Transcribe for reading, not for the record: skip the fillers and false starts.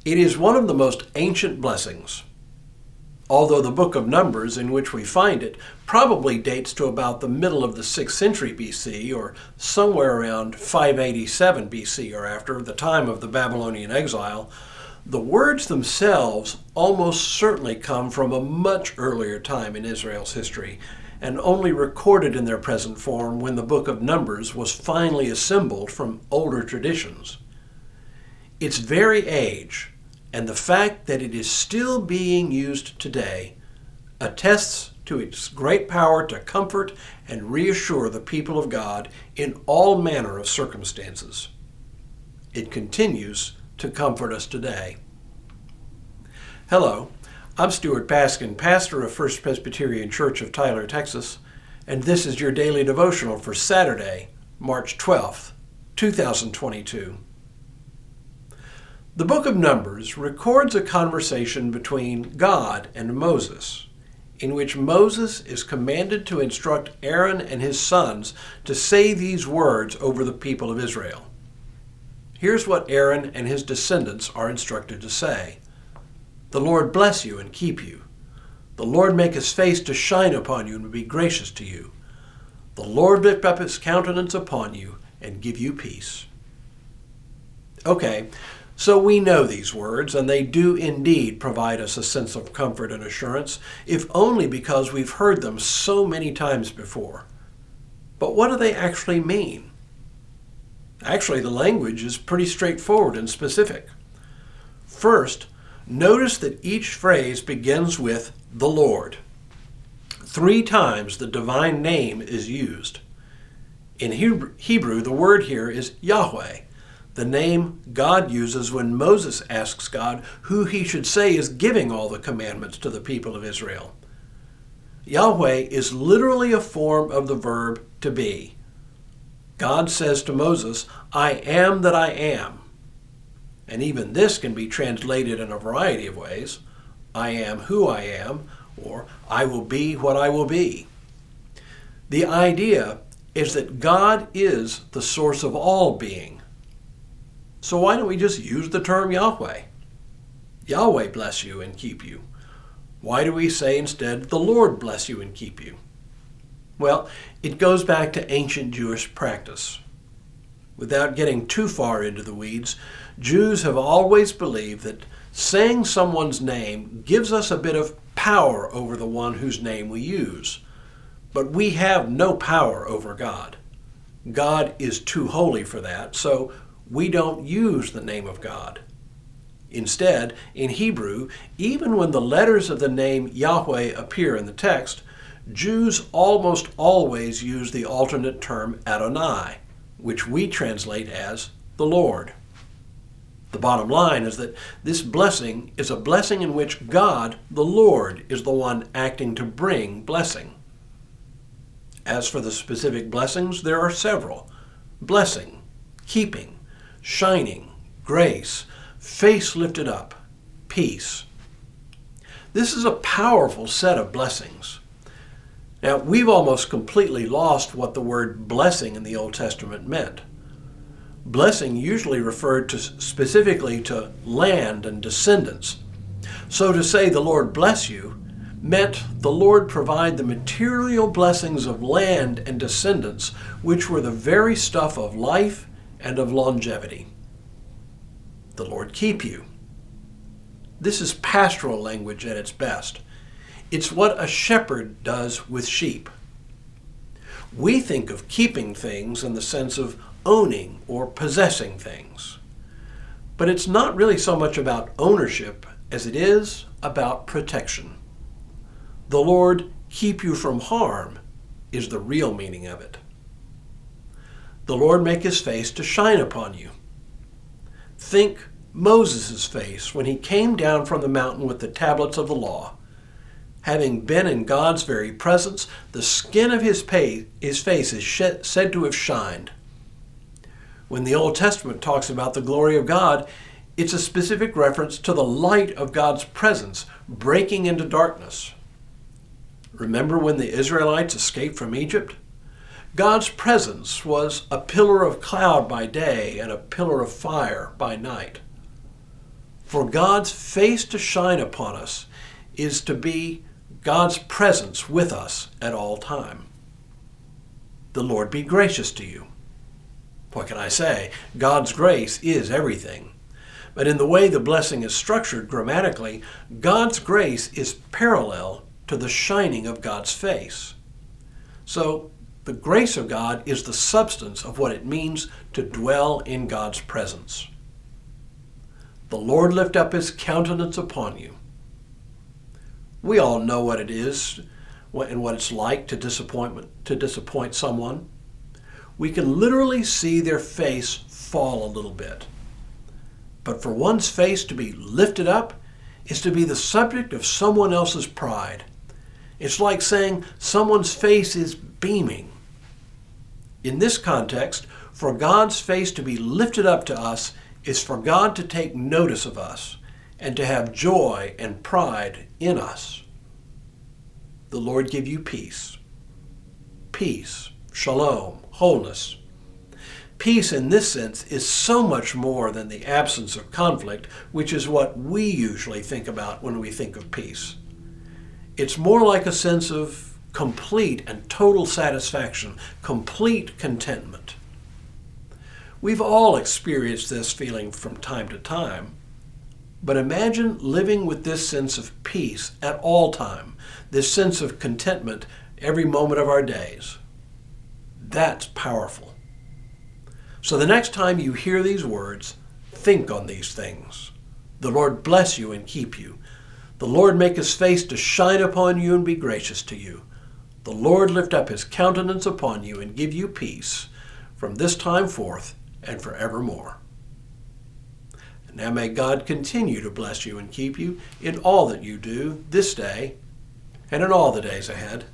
It is one of the most ancient blessings, although the book of Numbers in which we find it probably dates to about the middle of the 6th century BC, or somewhere around 587 BC or after, the time of the Babylonian exile. The words themselves almost certainly come from a much earlier time in Israel's history, and only recorded in their present form when the book of Numbers was finally assembled from older traditions. Its very age, and the fact that it is still being used today, attests to its great power to comfort and reassure the people of God in all manner of circumstances. It continues to comfort us today. Hello, I'm Stuart Baskin, pastor of First Presbyterian Church of Tyler, Texas, and this is your daily devotional for Saturday, March 12th, 2022. The book of Numbers records a conversation between God and Moses, in which Moses is commanded to instruct Aaron and his sons to say these words over the people of Israel. Here's what Aaron and his descendants are instructed to say. "The Lord bless you and keep you. The Lord make his face to shine upon you and be gracious to you. The Lord lift up his countenance upon you and give you peace." Okay, so we know these words, and they do indeed provide us a sense of comfort and assurance, if only because we've heard them so many times before. But what do they actually mean? Actually, the language is pretty straightforward and specific. First, notice that each phrase begins with the Lord. 3 times the divine name is used. In Hebrew, the word here is Yahweh, the name God uses when Moses asks God who he should say is giving all the commandments to the people of Israel. Yahweh is literally a form of the verb to be. God says to Moses, "I am that I am." And even this can be translated in a variety of ways. I am who I am, or I will be what I will be. The idea is that God is the source of all being. So why don't we just use the term Yahweh? Yahweh bless you and keep you. Why do we say instead, "The Lord bless you and keep you"? Well, it goes back to ancient Jewish practice. Without getting too far into the weeds, Jews have always believed that saying someone's name gives us a bit of power over the one whose name we use. But we have no power over God. God is too holy for that, so we don't use the name of God. Instead, in Hebrew, even when the letters of the name Yahweh appear in the text, Jews almost always use the alternate term Adonai, which we translate as the Lord. The bottom line is that this blessing is a blessing in which God, the Lord, is the one acting to bring blessing. As for the specific blessings, there are several: blessing, keeping, shining, grace, face lifted up, peace. This is a powerful set of blessings. Now, we've almost completely lost what the word blessing in the Old Testament meant. Blessing usually referred specifically to land and descendants. So to say "the Lord bless you" meant the Lord provide the material blessings of land and descendants, which were the very stuff of life and of longevity. The Lord keep you. This is pastoral language at its best. It's what a shepherd does with sheep. We think of keeping things in the sense of owning or possessing things. But it's not really so much about ownership as it is about protection. The Lord keep you from harm is the real meaning of it. The Lord make his face to shine upon you. Think Moses' face when he came down from the mountain with the tablets of the law. Having been in God's very presence, the skin of his face is said to have shined. When the Old Testament talks about the glory of God, it's a specific reference to the light of God's presence breaking into darkness. Remember when the Israelites escaped from Egypt? God's presence was a pillar of cloud by day and a pillar of fire by night. For God's face to shine upon us is to be God's presence with us at all time. The Lord be gracious to you. What can I say? God's grace is everything. But in the way the blessing is structured grammatically, God's grace is parallel to the shining of God's face. So, the grace of God is the substance of what it means to dwell in God's presence. The Lord lift up his countenance upon you. We all know what it is and what it's like to disappoint someone. We can literally see their face fall a little bit. But for one's face to be lifted up is to be the subject of someone else's pride. It's like saying someone's face is beaming. In this context, for God's face to be lifted up to us is for God to take notice of us and to have joy and pride in us. The Lord give you peace. Peace, shalom, wholeness. Peace in this sense is so much more than the absence of conflict, which is what we usually think about when we think of peace. It's more like a sense of complete and total satisfaction, complete contentment. We've all experienced this feeling from time to time, but imagine living with this sense of peace at all time, this sense of contentment every moment of our days. That's powerful. So the next time you hear these words, think on these things. The Lord bless you and keep you. The Lord make his face to shine upon you and be gracious to you. The Lord lift up his countenance upon you and give you peace from this time forth and forevermore. And now may God continue to bless you and keep you in all that you do this day and in all the days ahead.